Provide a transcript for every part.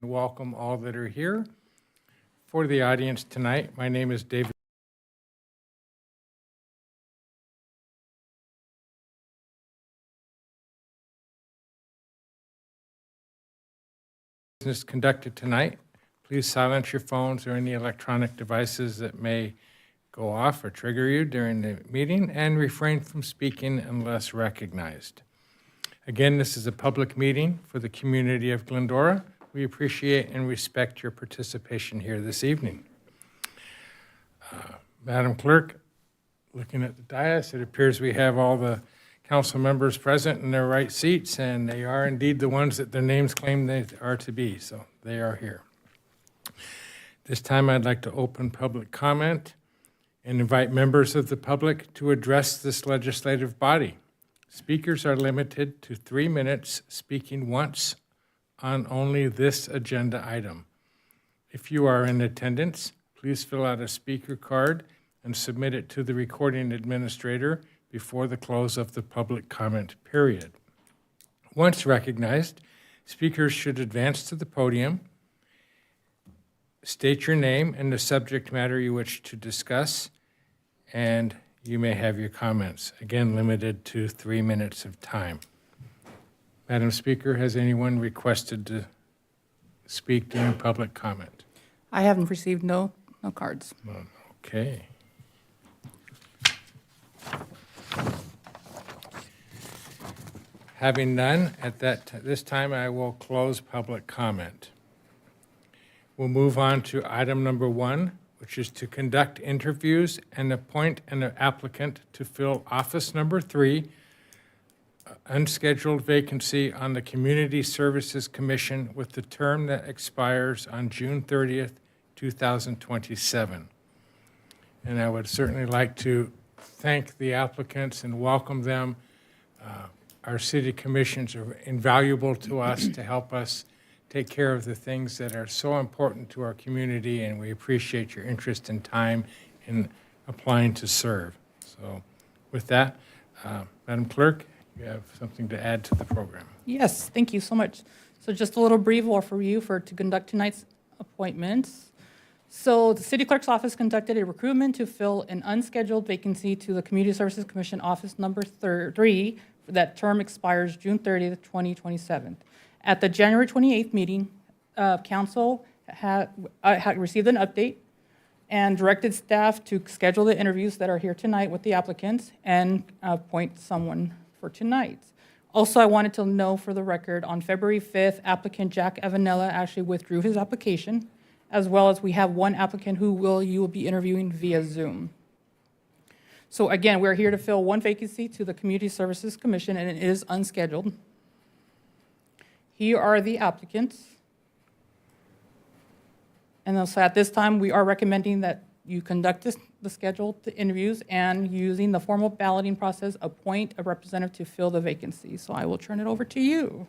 Welcome all that are here. For the audience tonight, my name is David. Business conducted tonight. Please silence your phones or any electronic devices that may go off or trigger you during the meeting, and refrain from speaking unless recognized. Again, this is a public meeting for the community of Glendora. We appreciate and respect your participation here this evening. Madam Clerk, looking at the dais, it appears we have all the council members present in their right seats, and they are indeed the ones that their names claim they are to be, so they are here. This time I'd like to open public comment and invite members of the public to address this legislative body. Speakers are limited to 3 minutes, speaking once on only this agenda item. If you are in attendance, please fill out a speaker card and submit it to the recording administrator before the close of the public comment period. Once recognized, speakers should advance to the podium, state your name and the subject matter you wish to discuss, and you may have your comments. Again, limited to 3 minutes of time. Madam Speaker, has anyone requested to speak during public comment? I haven't received no cards. Okay. Having none, at this time I will close public comment. We'll move on to item number 1, which is to conduct interviews and appoint an applicant to fill office number 3, unscheduled vacancy on the Community Services Commission with the term that expires on June 30th, 2027. And I would certainly like to thank the applicants and welcome them. Our city commissions are invaluable to us to help us take care of the things that are so important to our community, and we appreciate your interest and time in applying to serve. So with that, Madam Clerk, you have something to add to the program. Yes, thank you so much. So just a little brief for you to conduct tonight's appointments. So the City Clerk's office conducted a recruitment to fill an unscheduled vacancy to the Community Services Commission Office Number 3. That term expires June 30th, 2027. At the January 28th meeting, Council had received an update and directed staff to schedule the interviews that are here tonight with the applicants and appoint someone for tonight. Also, I wanted to know for the record, on February 5th, applicant Jack Avanella actually withdrew his application, as well as we have one applicant who you will be interviewing via Zoom. So again, we're here to fill one vacancy to the Community Services Commission, and it is unscheduled. Here are the applicants. And so at this time, we are recommending that you conduct the scheduled interviews and, using the formal balloting process, appoint a representative to fill the vacancy. So I will turn it over to you.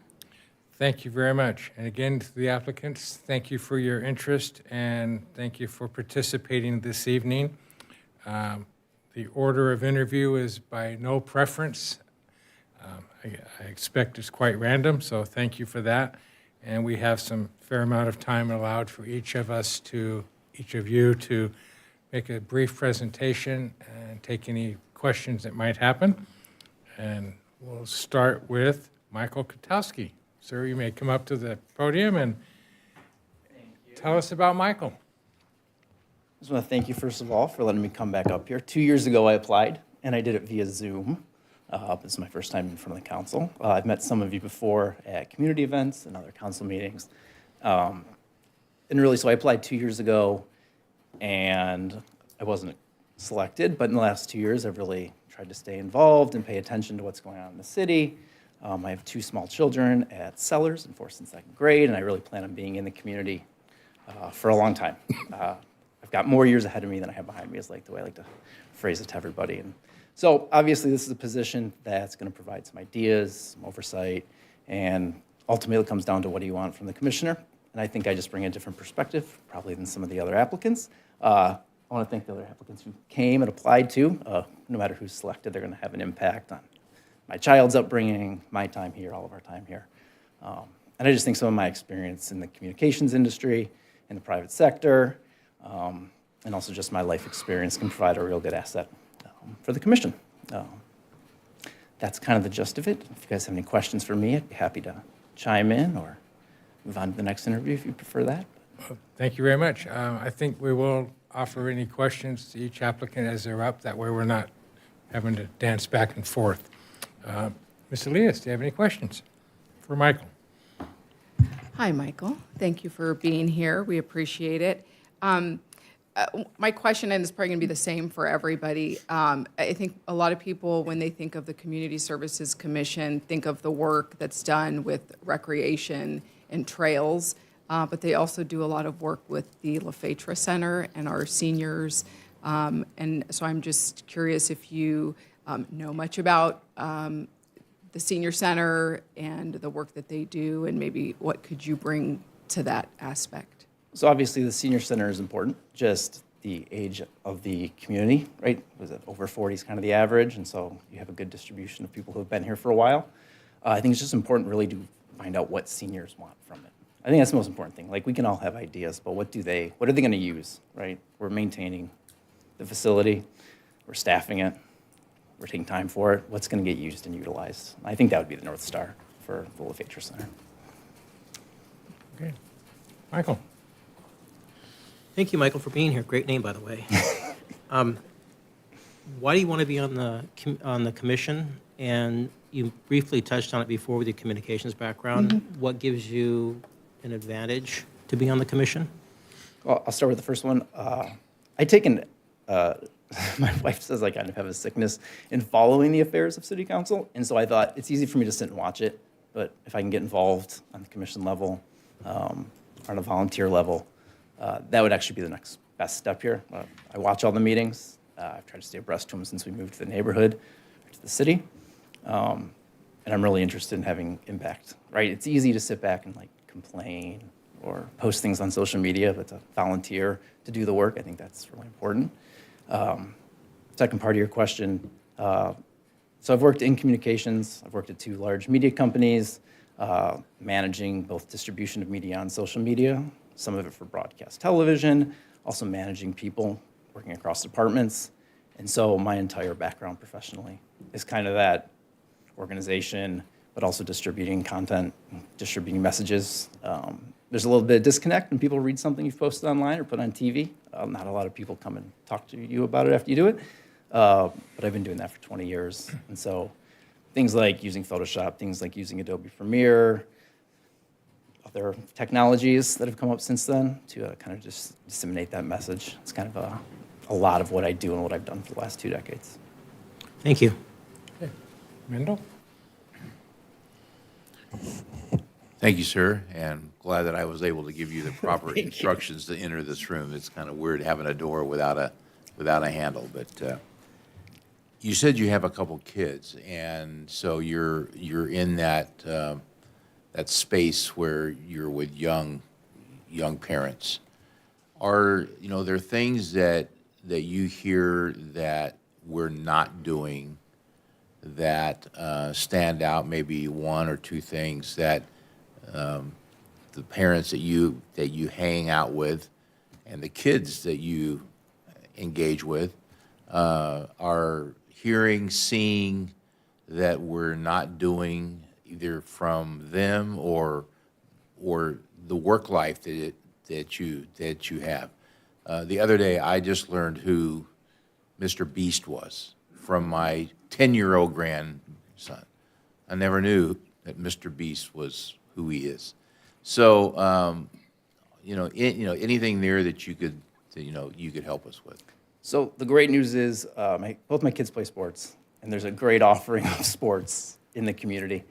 Thank you very much. And again, to the applicants, thank you for your interest and thank you for participating this evening. The order of interview is by no preference. I expect it's quite random, so thank you for that. And we have some fair amount of time allowed for each of you to make a brief presentation and take any questions that might happen. And we'll start with Michael Kotowski. Sir, you may come up to the podium and tell us about Michael. I just want to thank you, first of all, for letting me come back up here. 2 years ago, I applied, and I did it via Zoom. This is my first time in front of the council. I've met some of you before at community events and other council meetings. And really, so I applied 2 years ago, and I wasn't selected, but in the last 2 years, I've really tried to stay involved and pay attention to what's going on in the city. I have 2 small children at Sellers in 4th and 2nd grade, and I really plan on being in the community for a long time. I've got more years ahead of me than I have behind me, is like the way I like to phrase it to everybody. And so obviously this is a position that's going to provide some ideas, some oversight, and ultimately it comes down to what do you want from the commissioner. And I think I just bring a different perspective, probably than some of the other applicants. I want to thank the other applicants who came and applied too. No matter who's selected, they're going to have an impact on my child's upbringing, my time here, all of our time here. And I just think some of my experience in the communications industry, in the private sector, and also just my life experience can provide a real good asset for the commission. That's kind of the gist of it. If you guys have any questions for me, I'd be happy to chime in or move on to the next interview if you prefer that. Thank you very much. I think we will offer any questions to each applicant as they're up. That way we're not having to dance back and forth. Ms. Elias, do you have any questions for Michael? Hi, Michael. Thank you for being here. We appreciate it. My question, and it's probably going to be the same for everybody. I think a lot of people, when they think of the Community Services Commission, think of the work that's done with recreation and trails, but they also do a lot of work with the LaFetra Center and our seniors. And so I'm just curious if you know much about the senior center and the work that they do, and maybe what could you bring to that aspect? So obviously the senior center is important, just the age of the community, right? Was it over 40 is kind of the average, and so you have a good distribution of people who have been here for a while. I think it's just important really to find out what seniors want from it. I think that's the most important thing. Like, we can all have ideas, but what are they going to use, right? We're maintaining the facility, we're staffing it, we're taking time for it. What's going to get used and utilized? I think that would be the North Star for the LaFetra Center. Okay. Michael? Thank you, Michael, for being here. Great name, by the way. Why do you want to be on the commission? And you briefly touched on it before with your communications background. Mm-hmm. What gives you an advantage to be on the commission? Well, I'll start with the first one. I take an, my wife says I kind of have a sickness in following the affairs of city council, and so I thought it's easy for me to sit and watch it, but if I can get involved on the commission level, or on a volunteer level, that would actually be the next best step here. I watch all the meetings. I've tried to stay abreast to them since we moved to the neighborhood, to the city, and I'm really interested in having impact, right? It's easy to sit back and like complain or post things on social media, but to volunteer to do the work, I think that's really important. Second part of your question, so I've worked in communications. I've worked at 2 large media companies, managing both distribution of media on social media, some of it for broadcast television, also managing people, working across departments. And so my entire background professionally is kind of that organization, but also distributing content, distributing messages. There's a little bit of disconnect when people read something you've posted online or put on TV. Not a lot of people come and talk to you about it after you do it. But I've been doing that for 20 years. And so things like using Photoshop, things like using Adobe Premiere, other technologies that have come up since then to kind of just disseminate that message. It's kind of a lot of what I do and what I've done for the last 2 decades. Thank you. Okay. Mendel? Thank you, sir, and glad that I was able to give you the proper instructions to enter this room. It's kind of weird having a door without a handle, but you said you have a couple kids, and so you're in that that space where you're with young parents. Are there things that you hear that we're not doing that stand out? Maybe 1 or 2 things that the parents that you hang out with and the kids that you engage with are hearing, seeing that we're not doing, either from them or the work life that you have. The other day, I just learned who Mr. Beast was from my 10-year-old grandson. I never knew that Mr. Beast was who he is. So, anything there that you could help us with. So the great news is both my kids play sports, and there's a great offering of sports in the community.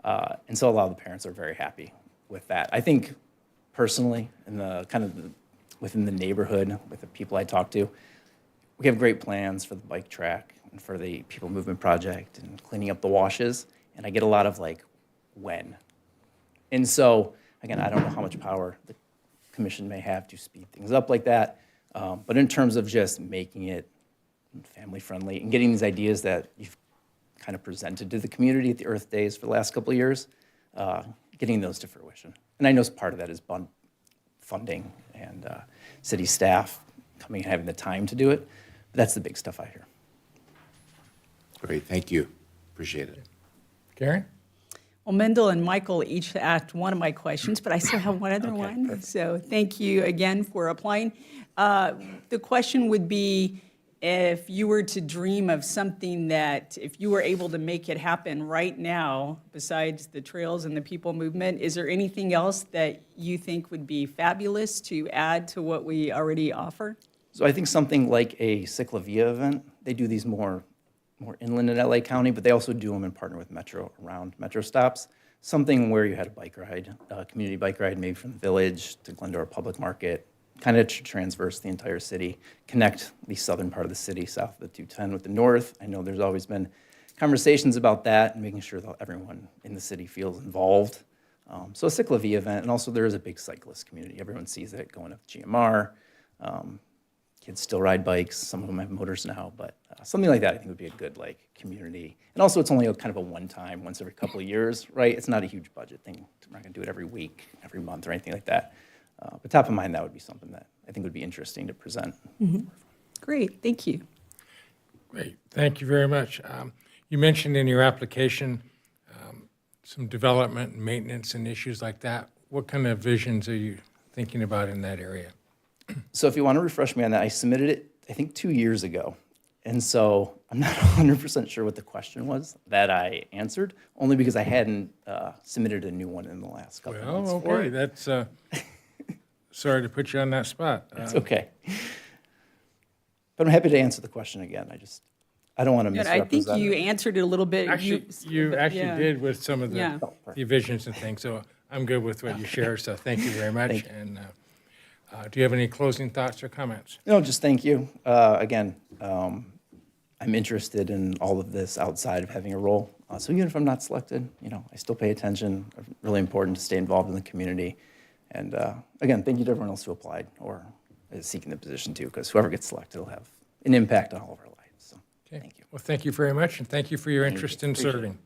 And so a lot of the parents are very happy with that. I think personally, within the neighborhood, with the people I talk to, we have great plans for the bike track and for the People Movement Project and cleaning up the washes. And I get a lot of when. And so, again, I don't know how much power the commission may have to speed things up like that. But in terms of just making it family-friendly and getting these ideas that you've kind of presented to the community at the Earth Days for the last couple of years, getting those to fruition. And I know part of that is funding and city staff coming and having the time to do it. But that's the big stuff I hear. Great, thank you. Appreciate it. Karen? Well, Mendel and Michael each asked one of my questions, but I still have one other one. So thank you again for applying. The question would be, if you were to dream of something that, if you were able to make it happen right now, besides the trails and the people movement, is there anything else that you think would be fabulous to add to what we already offer? So I think something like a Ciclavia event, they do these more inland in LA County, but they also do them in partner with Metro around Metro stops. Something where you had a bike ride, a community bike ride, maybe from the village to Glendora Public Market, kind of transverse the entire city, connect the southern part of the city, south of the 210 with the north. I know there's always been conversations about that and making sure that everyone in the city feels involved. So a Ciclavia event, and also there is a big cyclist community. Everyone sees it going up GMR. Kids still ride bikes. Some of them have motors now, but something like that I think would be a good community. And also it's only kind of a one-time, once every couple of years, right? It's not a huge budget thing. We're not going to do it every week, every month, or anything like that. But top of mind, that would be something that I think would be interesting to present. Great, thank you. Great, thank you very much. You mentioned in your application some development and maintenance and issues like that. What kind of visions are you thinking about in that area? So if you want to refresh me on that, I submitted it, I think, 2 years ago. And so I'm not 100% sure what the question was that I answered, only because I hadn't submitted a new one in the last couple of months. Well, for okay, it. that's, sorry to put you on that spot. It's okay. But I'm happy to answer the question again. I don't want to Good, I misrepresent. think you answered it a little bit. Actually, you actually yeah. did with some of Yeah. the visions and things, so I'm good with what you shared, so thank you very much. Thank you. And do you have any closing thoughts or comments? No, just thank you. Again, I'm interested in all of this outside of having a role. So even if I'm not selected, I still pay attention. Really important to stay involved in the community. And again, thank you to everyone else who applied or is seeking the position too, because whoever gets selected will have an impact on all of our lives. So Okay. thank you. Well, thank you very much, and thank you for your interest in Appreciate it. serving.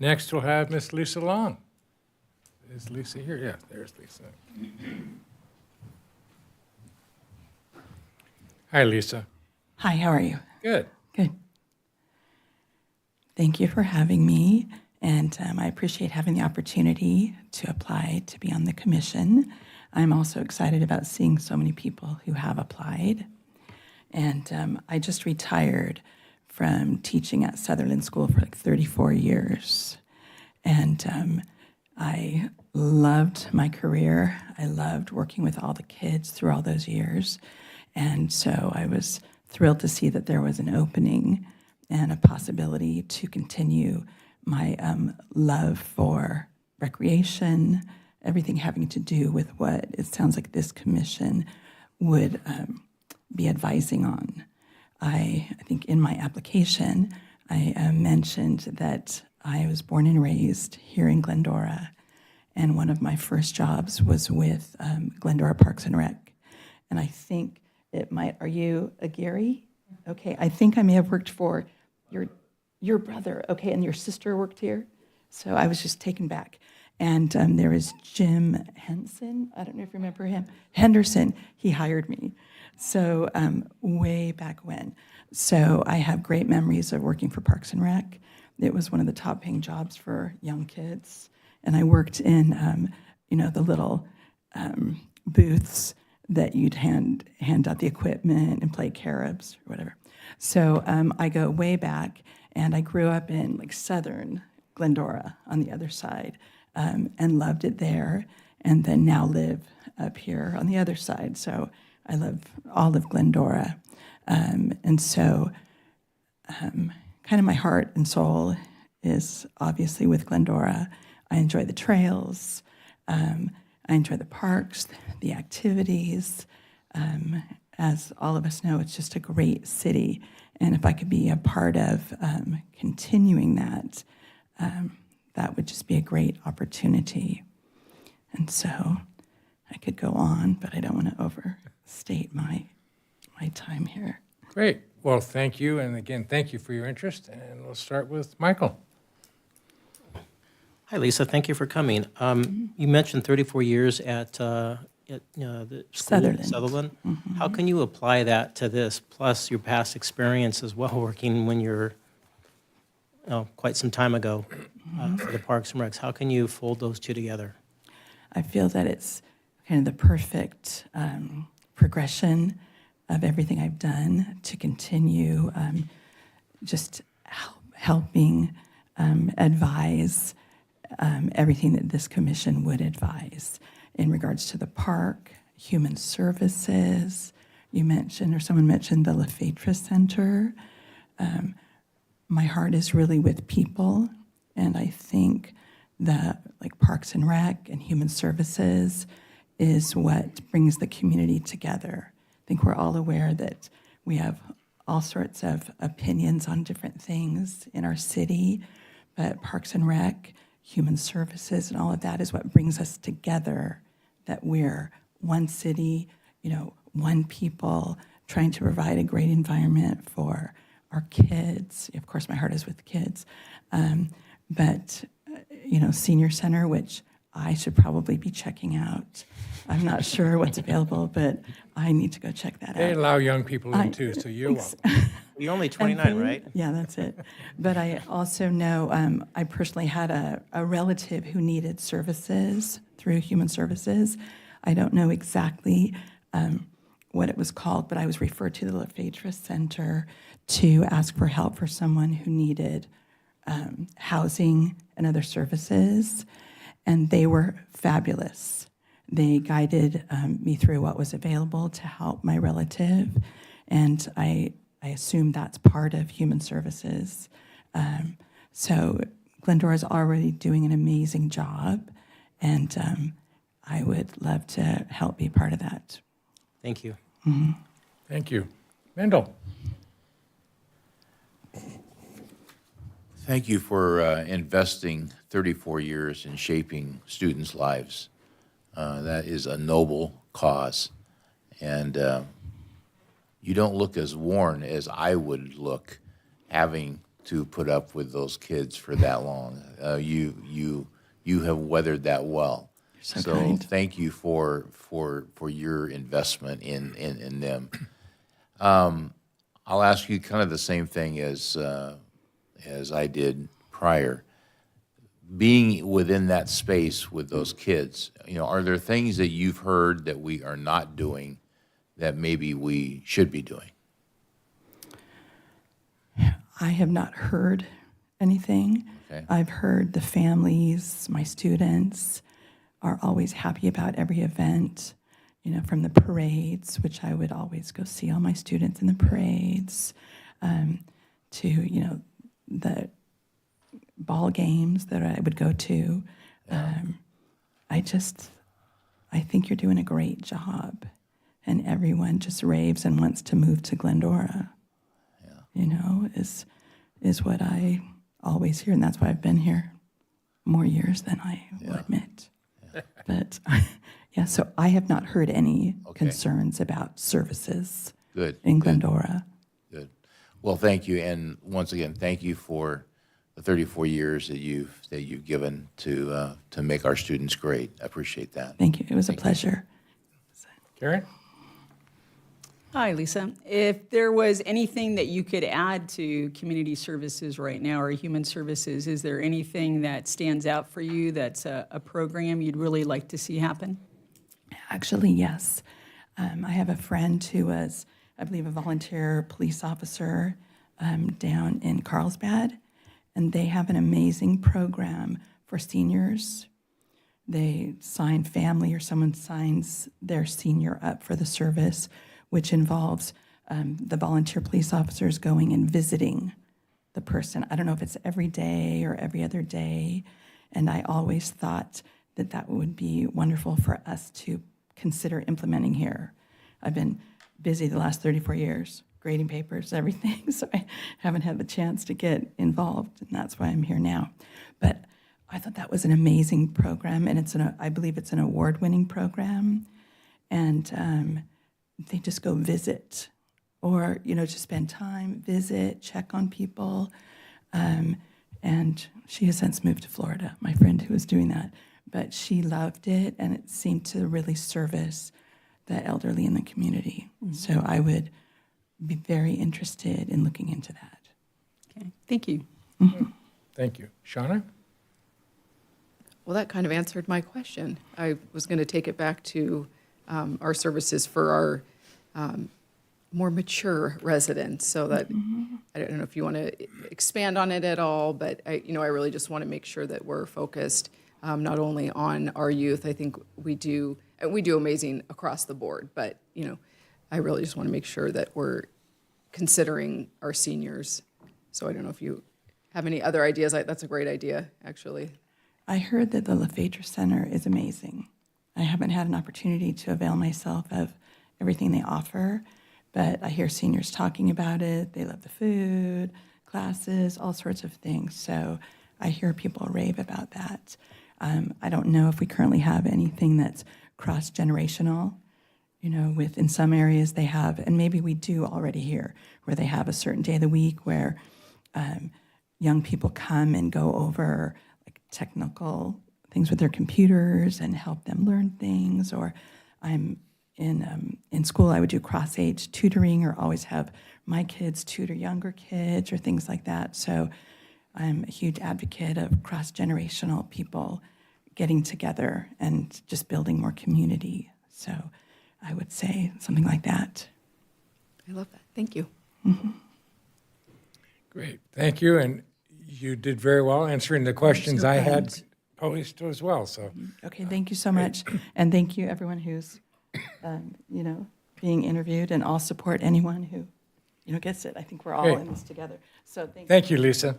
Next, we'll have Miss Lisa Long. Is Lisa here? Yeah, there's Lisa. Hi, Lisa. Hi, how are you? Good. Good. Thank you for having me, and I appreciate having the opportunity to apply to be on the commission. I'm also excited about seeing so many people who have applied. And I just retired from teaching at Sutherland School for 34 years. And I loved my career. I loved working with all the kids through all those years. And so I was thrilled to see that there was an opening and a possibility to continue my love for recreation, everything having to do with what it sounds like this commission would be advising on. I think in my application, I mentioned that I was born and raised here in Glendora, and one of my first jobs was with Glendora Parks and Rec. And I think it might, are you a Gary? Okay, I think I may have worked for your brother, okay, and your sister worked here? So I was just taken back. And there was Jim Henson, I don't know if you remember him, Henderson, he hired me. So way back when. So I have great memories of working for Parks and Rec. It was one of the top paying jobs for young kids. And I worked in, the little booths that you'd hand out the equipment and play caribs or whatever. So I go way back, and I grew up in southern Glendora on the other side, and loved it there, and then now live up here on the other side. So I love all of Glendora. And so kind of my heart and soul is obviously with Glendora. I enjoy the trails. I enjoy the parks, the activities. As all of us know, it's just a great city. And if I could be a part of continuing that, that would just be a great opportunity. And so I could go on, but I don't want to overstate my time here. Great. Well, thank you, and again, thank you for your interest, and we'll start with Michael. Hi, Lisa. Thank you for coming. You mentioned 34 years at the school in Sutherland. Sutherland. How can you apply that to this, plus your past experience as well, working when you're, quite some time ago for the Parks and Recs? How can you fold those two together? I feel that it's kind of the perfect progression of everything I've done to continue just helping advise everything that this commission would advise in regards to the park, human services. You mentioned, or someone mentioned, the LaPhaedra Center. My heart is really with people, and I think that like Parks and Rec and Human Services is what brings the community together. I think we're all aware that we have all sorts of opinions on different things in our city, but Parks and Rec, Human Services, and all of that is what brings us together, that we're one city, one people, trying to provide a great environment for our kids. Of course, my heart is with kids. But Senior Center, which I should probably be checking out. I'm not sure what's available, but I need to go check that They out. allow young people in too, so you're welcome. You're only 29, right? Yeah, that's it. But I also know, I personally had a relative who needed services through Human Services. I don't know exactly what it was called, but I was referred to the LaPhaedra Center to ask for help for someone who needed housing and other services, and they were fabulous. They guided me through what was available to help my relative, and I assume that's part of Human Services. So Glendora is already doing an amazing job, and I would love to help be part of that. Thank you. Thank you. Mendel? Thank you for investing 34 years in shaping students' lives. That is a noble cause. And you don't look as worn as I would look having to put up with those kids for that long. You have weathered that well. so kind. Thank you for your investment in them. I'll ask you kind of the same thing as I did prior. Being within that space with those kids, are there things that you've heard that we are not doing that maybe we should be doing? I have not heard anything. Okay. I've heard the families, my students, are always happy about every event, from the parades, which I would always go see all my students in the parades, to, the ball games that I would go to. I think you're doing a great job, and everyone just raves and wants to move to Glendora. Is what I always hear, and that's why I've been here more years than I will admit. But yeah, so I have not heard any concerns about services Good. in Good. Glendora. Good. Well, thank you, and once again, thank you for the 34 years that you've given to make our students great. I appreciate that. Thank you. It was a pleasure. Karen? Hi, Lisa. If there was anything that you could add to community services right now or human services, is there anything that stands out for you that's a program you'd really like to see happen? Actually, yes. I have a friend who was, I believe, a volunteer police officer down in Carlsbad, and they have an amazing program for seniors. They sign family, or someone signs their senior up for the service, which involves the volunteer police officers going and visiting the person. I don't know if it's every day or every other day, and I always thought that that would be wonderful for us to consider implementing here. I've been busy the last 34 years, grading papers, everything, so I haven't had the chance to get involved, and that's why I'm here now. But I thought that was an amazing program, and I believe it's an award-winning program, and they just go visit, or just spend time, visit, check on people, and and she has since moved to Florida, my friend who was doing that. But she loved it, and it seemed to really service the elderly in the community. So I would be very interested in looking into that. Okay, thank you. Thank you. Shauna? Well, that kind of answered my question. I was going to take it back to our services for our more mature residents, so that, I don't know if you want to expand on it at all, but I really just want to make sure that we're focused not only on our youth. I think we do amazing across the board, but, I really just want to make sure that we're considering our seniors. So I don't know if you have any other ideas. That's a great idea, actually. I heard that the LaPhaedra Center is amazing. I haven't had an opportunity to avail myself of everything they offer, but I hear seniors talking about it. They love the food, classes, all sorts of things. So I hear people rave about that. I don't know if we currently have anything that's cross-generational. In some areas they have, and maybe we do already here, where they have a certain day of the week where young people come and go over like technical things with their computers and help them learn things. Or I'm in school, I would do cross-age tutoring, or always have my kids tutor younger kids or things like that. So I'm a huge advocate of cross-generational people getting together and just building more community. So I would say something like that. I love that. Thank you. Great, thank you, and you did very well answering the questions I had posed as well, so. Okay, thank you so much. And thank you, everyone who's, being interviewed, and I'll support anyone who, gets it. I think we're all Great. in this together. So thank you. Thank you, Lisa.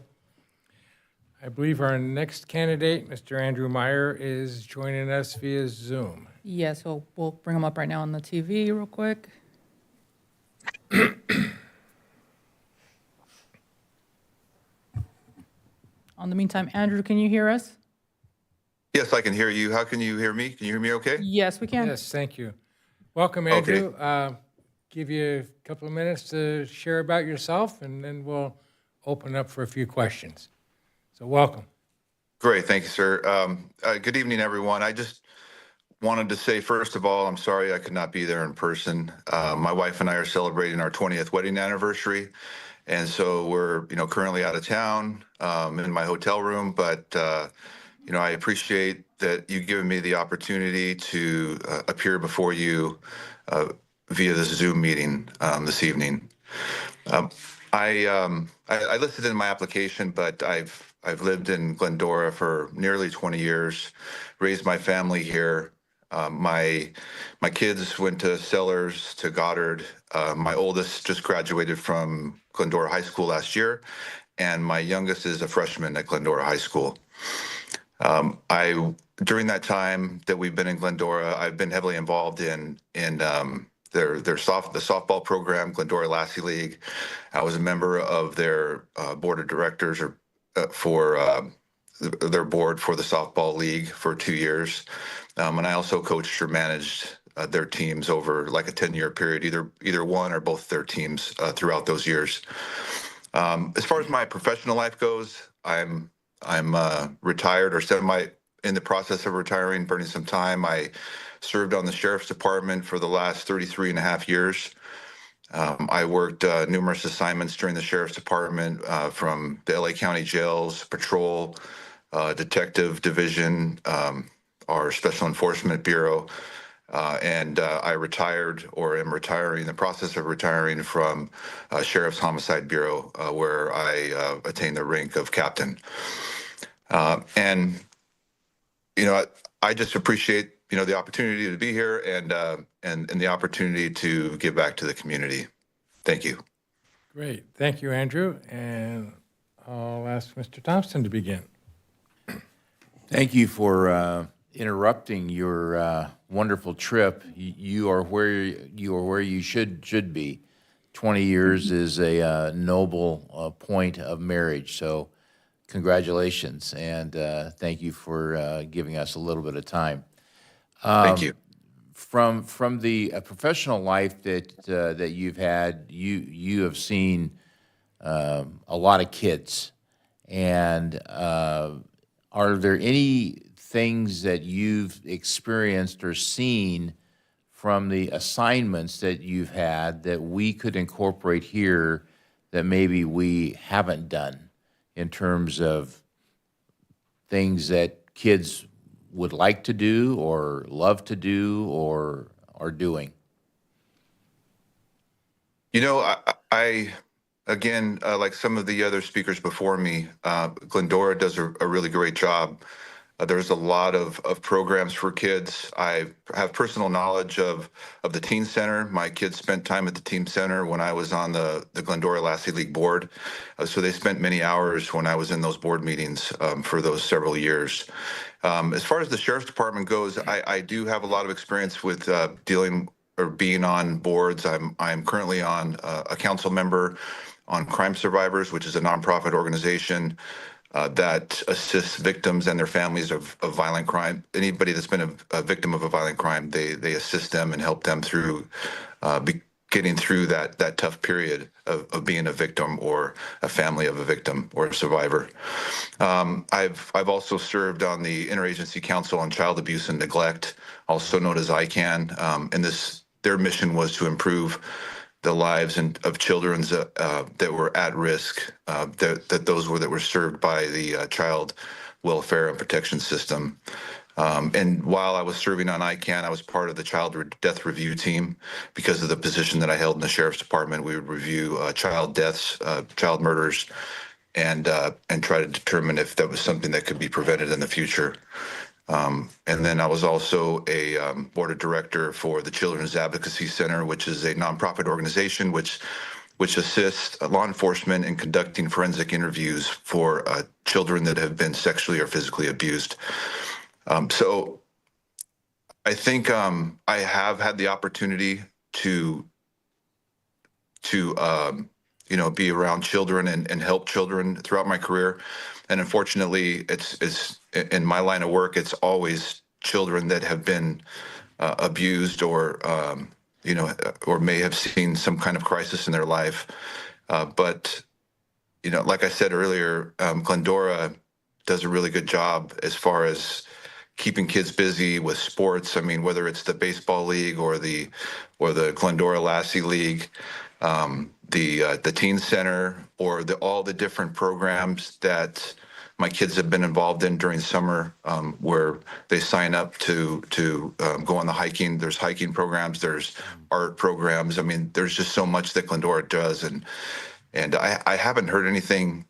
I believe our next candidate, Mr. Andrew Meyer, is joining us via Zoom. Yeah, so we'll bring them up right now on the TV real quick. On the meantime, Andrew, can you hear us? Yes, I can hear you. How can you hear me? Can you hear me okay? Yes, we can. Yes, thank you. Welcome, Andrew. Give you a couple of minutes to share about yourself, and then we'll open up for a few questions. So welcome. Great. Thank you, sir. Good evening, everyone. I just wanted to say, first of all, I'm sorry I could not be there in person. My wife and I are celebrating our 20th wedding anniversary. And so we're, currently out of town in my hotel room. But, I appreciate that you've given me the opportunity to appear before you via this Zoom meeting this evening. I listed in my application, but I've lived in Glendora for nearly 20 years, raised my family here. My kids went to Sellers, to Goddard. My oldest just graduated from Glendora High School last year, and my youngest is a freshman at Glendora High School. During that time that we've been in Glendora, I've been heavily involved in the softball program, Glendora Lassie League. I was a member of their board of directors for their board for the softball league for 2 years. And I also coached or managed their teams over like a 10-year period, either one or both their teams throughout those years. As far as my professional life goes, I'm retired or semi in the process of retiring, burning some time. I served on the sheriff's department for the last 33 and a half years. I worked numerous assignments during the sheriff's department, from the LA County jails, patrol, detective division, our special enforcement bureau. And I retired or am retiring, in the process of retiring from Sheriff's Homicide Bureau, where I attained the rank of captain. And I just appreciate, the opportunity to be here and the opportunity to give back to the community. Thank you. Great. Thank you, Andrew. And I'll ask Mr. Thompson to begin. Thank you for interrupting your wonderful trip. You are where you should be. 20 years is a noble point of marriage. So congratulations, and thank you for giving us a little bit of time. Thank you. From the professional life that you've had, you have seen a lot of kids, And are there any things that you've experienced or seen from the assignments that you've had that we could incorporate here that maybe we haven't done in terms of things that kids would like to do or love to do or are doing? You know, I again, like some of the other speakers before me, Glendora does a really great job. There's a lot of programs for kids. I have personal knowledge of the teen center. My kids spent time at the teen center when I was on the Glendora Lassie League board. So they spent many hours when I was in those board meetings for those several years. As far as the sheriff's department goes, I do have a lot of experience with dealing or being on boards. I'm currently on a council member on Crime Survivors, which is a nonprofit organization that assists victims and their families of violent crime. Anybody that's been a victim of a violent crime, they assist them and help them through getting through that tough period of being a victim or a family of a victim or a survivor. I've also served on the Interagency Council on Child Abuse and Neglect, also known as ICANN, and their mission was to improve the lives of children that were at risk, that were served by the child welfare and protection system. And while I was serving on ICANN, I was part of the child death review team because of the position that I held in the sheriff's department. We would review child deaths, child murders, and try to determine if that was something that could be prevented in the future. And then I was also a board of director for the Children's Advocacy Center, which is a nonprofit organization which assists law enforcement in conducting forensic interviews for children that have been sexually or physically abused. So I think I have had the opportunity to be around children and help children throughout my career. And unfortunately, it's in my line of work, it's always children that have been abused or may have seen some kind of crisis in their life. But like I said earlier, Glendora does a really good job as far as keeping kids busy with sports. I mean, whether it's the baseball league or the Glendora Lassie League, the teen center, or all the different programs that my kids have been involved in during summer, where they sign up to go on the hiking. There's hiking programs, there's art programs. I mean, there's just so much that Glendora does, and I haven't heard anything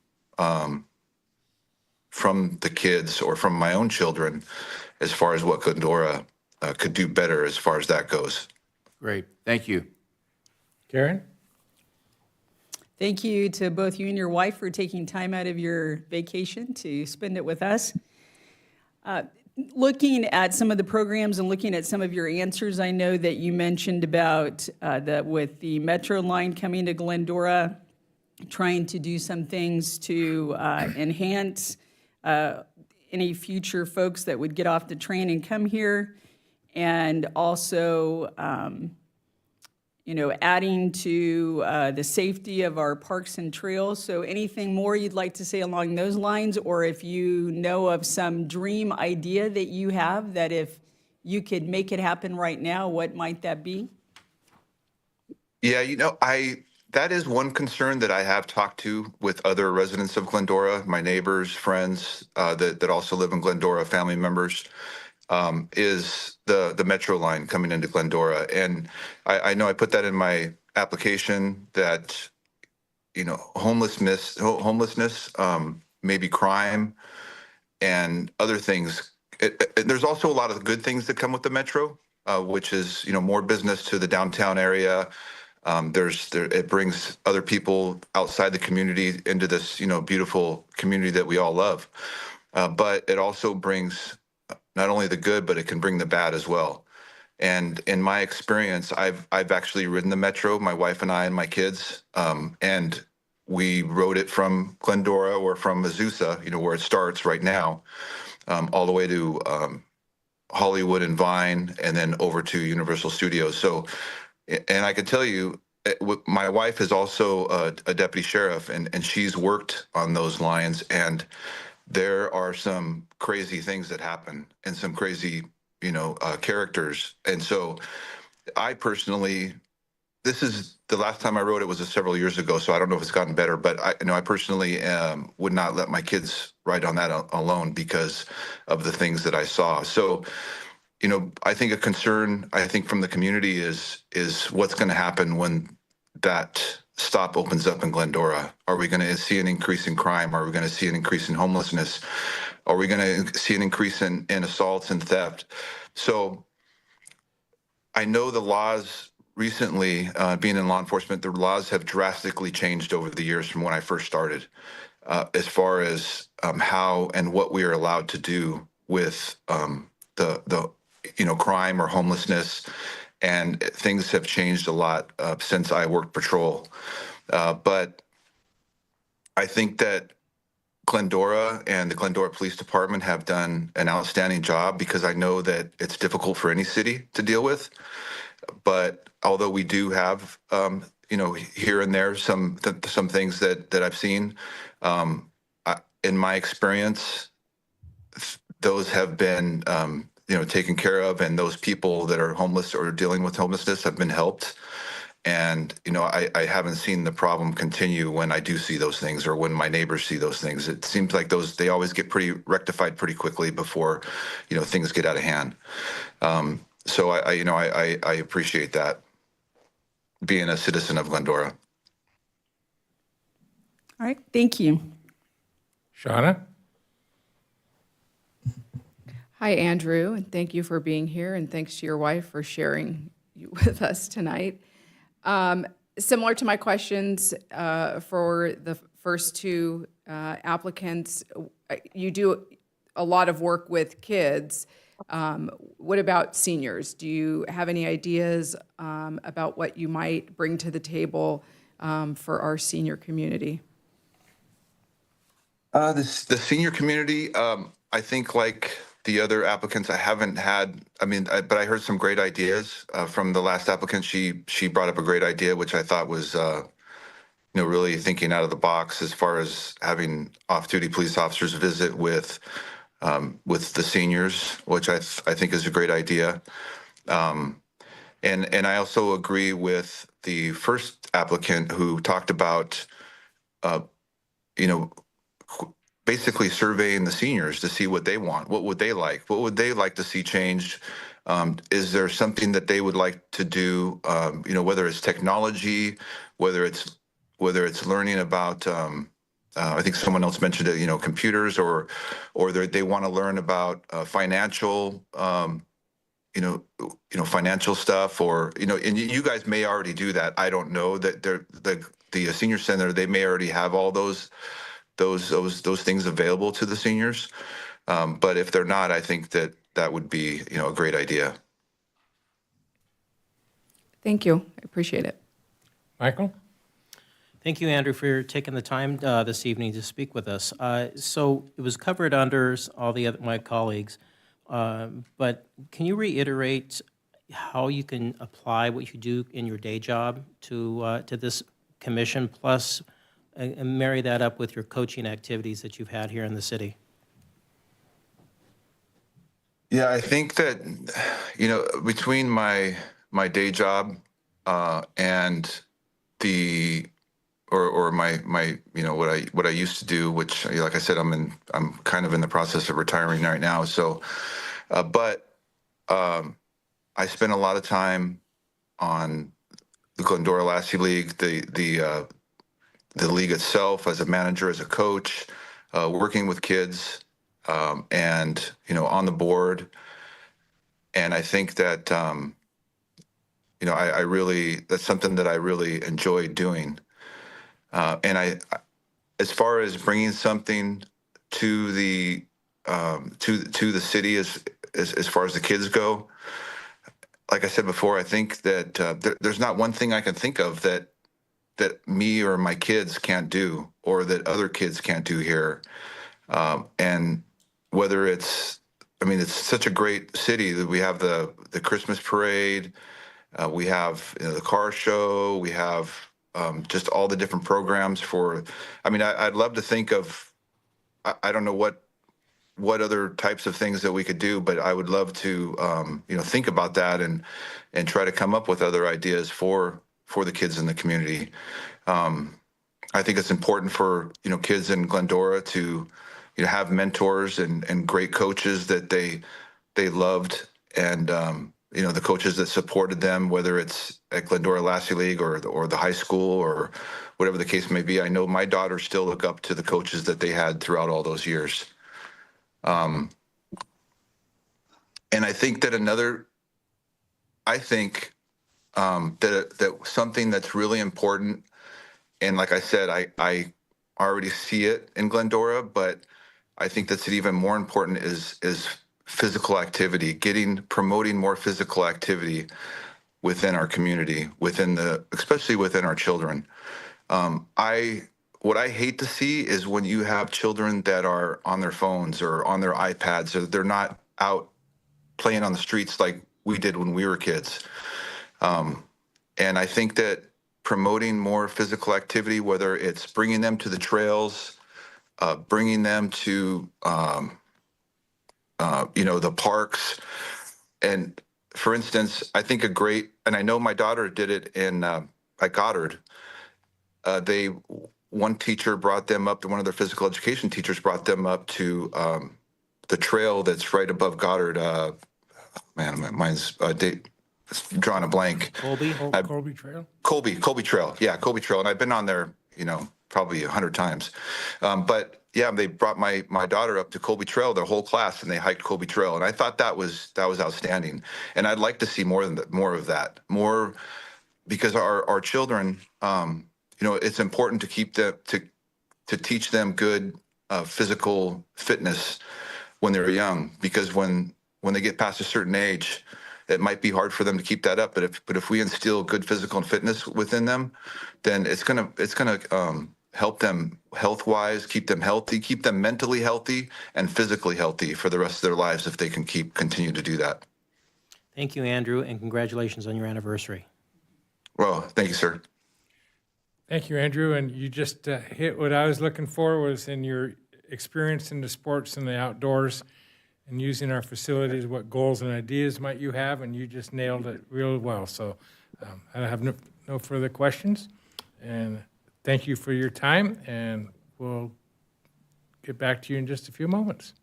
from the kids or from my own children as far as what Glendora could do better as far as that goes. Great, thank you. Karen? Thank you to both you and your wife for taking time out of your vacation to spend it with us. Looking at some of the programs and looking at some of your answers, I know that you mentioned about that with the Metro line coming to Glendora, trying to do some things to enhance any future folks that would get off the train and come here, and also adding to the safety of our parks and trails. So anything more you'd like to say along those lines, or if you know of some dream idea that you have that if you could make it happen right now, what might that be? Yeah, that is one concern that I have talked to with other residents of Glendora, my neighbors, friends that also live in Glendora, family members, is the Metro line coming into Glendora. And I know I put that in my application that, homelessness, maybe crime and other things. There's also a lot of good things that come with the Metro, which is, more business to the downtown area. It brings other people outside the community into this, beautiful community that we all love. But it also brings not only the good, but it can bring the bad as well. And in my experience, I've actually ridden the Metro, my wife and I and my kids, and we rode it from Glendora or from Azusa, where it starts right now, all the way to Hollywood and Vine, and then over to Universal Studios. So, and I can tell you, my wife is also a deputy sheriff, and she's worked on those lines, and there are some crazy things that happen and some crazy, characters. And so I personally, this is the last time I wrote it was several years ago, so I don't know if it's gotten better, but I personally would not let my kids ride on that alone because of the things that I saw. So, I think a concern, I think from the community is what's going to happen when that stop opens up in Glendora. Are we going to see an increase in crime? Are we going to see an increase in homelessness? Are we going to see an increase in assaults and theft? So I know the laws recently, being in law enforcement, the laws have drastically changed over the years from when I first started, as far as how and what we are allowed to do with the crime or homelessness, and things have changed a lot since I worked patrol. But I think that Glendora and the Glendora Police Department have done an outstanding job, because I know that it's difficult for any city to deal with. But although we do have, here and there some things that I've seen, in my experience, those have been, taken care of, and those people that are homeless or dealing with homelessness have been helped. And, I haven't seen the problem continue when I do see those things, or when my neighbors see those things. It seems like they always get pretty rectified pretty quickly before, things get out of hand. So I appreciate that, being a citizen of Glendora. All right, thank you. Shauna? Hi, Andrew, and thank you for being here, and thanks to your wife for sharing you with us tonight. Similar to my questions for the first two applicants, you do a lot of work with kids. What about seniors? Do you have any ideas about what you might bring to the table for our senior community? The senior community, I think, like the other applicants, I haven't had, but I heard some great ideas from the last applicant. She brought up a great idea, which I thought was, really thinking out of the box, as far as having off-duty police officers visit with the seniors, which I think is a great idea. And I also agree with the first applicant who talked about, basically surveying the seniors to see what they want. What would they like? What would they like to see changed? Is there something that they would like to do? Whether it's technology, whether it's learning about. I think someone else mentioned it. Computers, or they want to learn about financial. Financial stuff, or and you guys may already do that. I don't know that the senior center, they may already have all those things available to the seniors. But if they're not, I think that would be, a great idea. Thank you. I appreciate it. Michael? Thank you, Andrew, for taking the time this evening to speak with us. So it was covered under all my colleagues, but can you reiterate how you can apply what you do in your day job to this commission, plus and marry that up with your coaching activities that you've had here in the city? Yeah, I think that, between my day job and my what I used to do, which, like I said, I'm kind of in the process of retiring right now. So, but I spent a lot of time on the Glendora Lassie League, the league itself, as a manager, as a coach, working with kids, and on the board. And I think that I really, that's something that I really enjoy doing. And as far as bringing something to the to the city, as far as the kids go, like I said before, I think that there's not one thing I can think of that me or my kids can't do, or that other kids can't do here. And whether it's such a great city that we have the Christmas parade, We have the car show. We have just all the different programs for. I mean, I'd love to think of. I don't know what other types of things that we could do, but I would love to think about that and try to come up with other ideas for the kids in the community. I think it's important for kids in Glendora to have mentors and great coaches that they loved, and the coaches that supported them, whether it's at Glendora Lassie League or the high school or whatever the case may be. I know my daughters still look up to the coaches that they had throughout all those years. And I think that that something that's really important, and like I said, I already see it in Glendora, but I think that's even more important is physical activity, promoting more physical activity within our community, especially within our children. What I hate to see is when you have children that are on their phones or on their iPads, or they're not out playing on the streets like we did when we were kids. And I think that promoting more physical activity, whether it's bringing them to the trails, bringing them to, the parks. And for instance, I think and I know my daughter did it at Goddard. One teacher brought them up, one of their physical education teachers brought them up to the trail that's right above Goddard. Mine's it's drawing a blank. Colby? Colby Trail? Colby Trail. Yeah, Colby Trail. And I've been on there, probably 100 times. But yeah, they brought my daughter up to Colby Trail, their whole class, and they hiked Colby Trail. And I thought that was outstanding. And I'd like to see more of that, because our children, it's important to keep them, to teach them good physical fitness when they're young, because when they get past a certain age, it might be hard for them to keep that up. But if we instill good physical and fitness within them, then it's gonna help them health-wise, keep them healthy, keep them mentally healthy and physically healthy for the rest of their lives if they can continue to do that. Thank you, Andrew, and congratulations on your anniversary. Well, thank you, sir. Thank you, Andrew. And you just hit what I was looking for, was in your experience in the sports and the outdoors and using our facilities, what goals and ideas might you have, and you just nailed it real well. So I have no further questions. And thank you for your time, and we'll get back to you in just a few moments.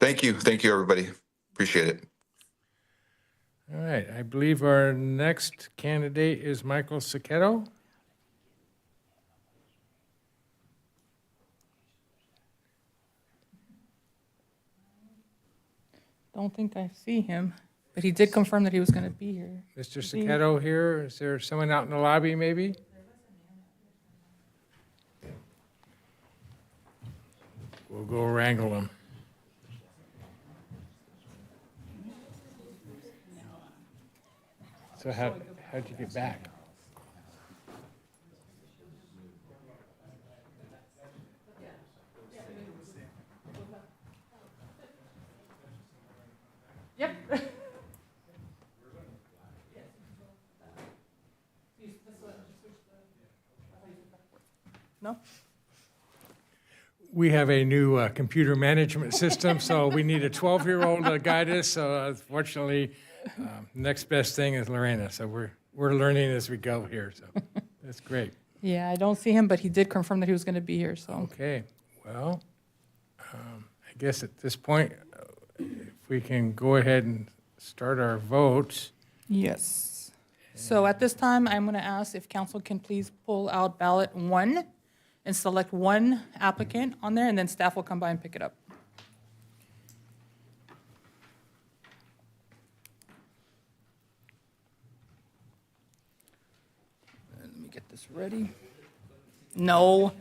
Thank you. Thank you, everybody. Appreciate it. All right, I believe our next candidate is Michael Sacchetto. Don't think I see him, but he did confirm that he was going to be here. Mr. Sacchetto here. Is there someone out in the lobby, maybe? We'll go wrangle him. So how'd you get back? Yep. No? We have a new computer management system, so we need a 12-year-old to guide us. So unfortunately, next best thing is Lorena. So we're learning as we go here. So that's great. Yeah, I don't see him, but he did confirm that he was going to be here, so. Okay, well, I guess at this point, if we can go ahead and start our votes. Yes. So at this time, I'm going to ask if council can please pull out ballot 1 and select one applicant on there, and then staff will come by and pick it up. Let me get this ready. No.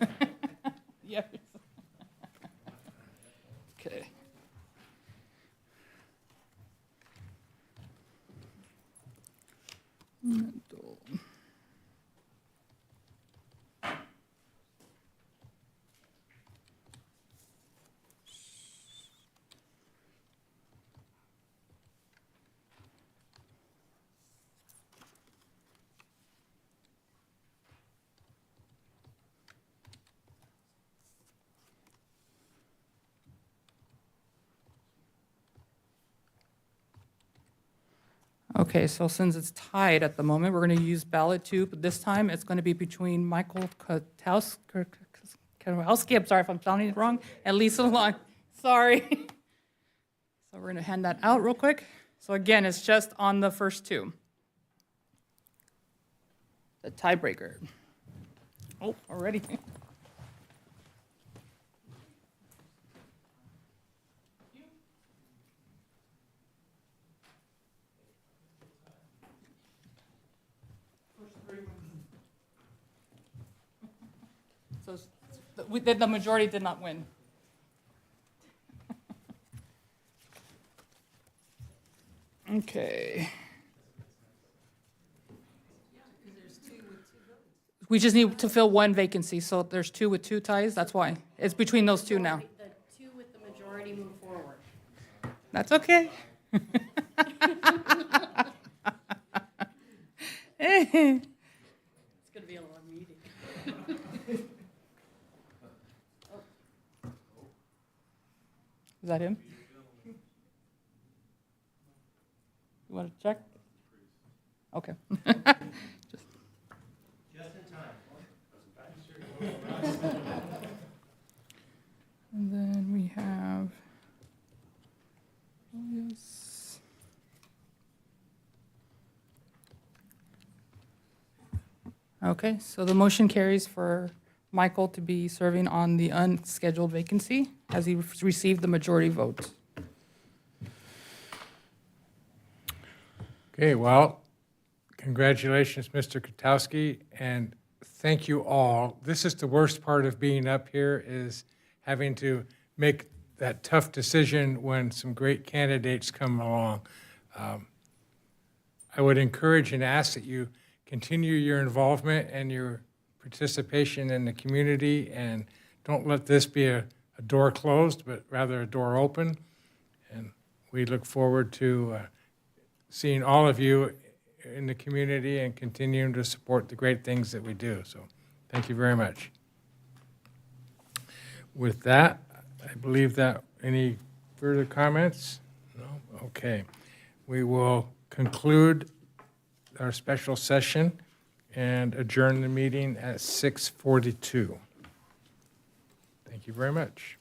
Yes. Okay. Okay, so since it's tied at the moment, we're going to use ballot two, but this time it's going to be between Michael Kowalski, I'm sorry if I'm sounding it wrong, and Lisa Long. Sorry. So we're going to hand that out real quick. So again, it's just on the first two. The tiebreaker. Oh, already. So the majority did not win. Okay. We just need to fill one vacancy, so there's two with two ties, that's why. It's between those two now. The two with the majority move forward. That's okay. It's gonna be a long meeting. Is that him? You want to check? Okay. And then we have. Yes. Okay, so the motion carries for Michael to be serving on the unscheduled vacancy as he received the majority vote. Okay, well, congratulations, Mr. Kotowski, and thank you all. This is the worst part of being up here, is having to make that tough decision when some great candidates come along. I would encourage and ask that you continue your involvement and your participation in the community, and don't let this be a door closed, but rather a door open. And we look forward to seeing all of you in the community and continuing to support the great things that we do. So thank you very much. With that, I believe that any further comments? No? Okay. We will conclude our special session and adjourn the meeting at 6:42. Thank you very much.